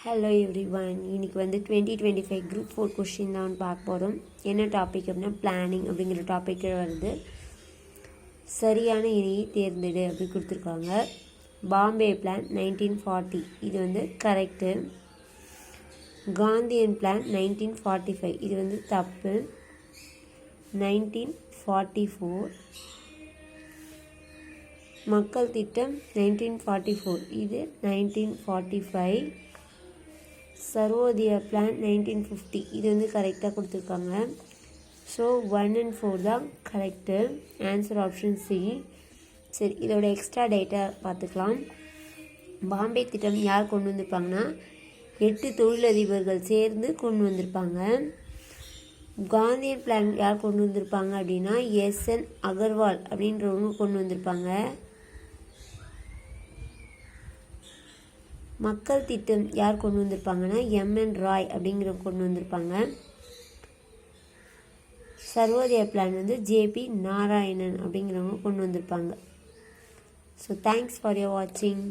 Hello everyone, இன்னைக்கு வந்து 2025 group 4 question தான் பார்க்க போகிறோம். என்ன டாபிக் அப்படின்னா பிளானிங் அப்படிங்கிற டாபிக் வருது. சரியான இணையை தேர்ந்தெடு அப்படி கொடுத்துருக்காங்க. பாம்பே பிளான் 1940 இது வந்து கரெக்டு. காந்தியன் பிளான் 1945 இது வந்து தப்பு. 1944 மக்கள் திட்டம் 1944 இது 1945. சர்வோதயா பிளான் 1950 இது வந்து கரெக்டாக கொடுத்துருக்காங்க. ஸோ 1 and 4 தான் கரெக்டு. Answer option C. சரி, இதோட எக்ஸ்ட்ரா டேட்டா பார்த்துக்கலாம். பாம்பே திட்டம் யார் கொண்டு வந்திருப்பாங்கன்னா 8 தொழிலதிபர்கள் சேர்ந்து கொண்டு வந்திருப்பாங்க. காந்தியன் பிளான் யார் கொண்டு வந்திருப்பாங்க அப்படின்னா எஸ்என் அகர்வால் அப்படின்றவங்க கொண்டு வந்திருப்பாங்க. மக்கள் திட்டம் யார் கொண்டு வந்திருப்பாங்கன்னா எம்என் ராய் அப்படிங்கிறவங்க கொண்டு வந்திருப்பாங்க. சர்வோதயா பிளான் வந்து ஜேபி நாராயணன் அப்படிங்கிறவங்க கொண்டு வந்திருப்பாங்க. ஸோ தேங்க்ஸ் ஃபார் யுவர் வாட்சிங்.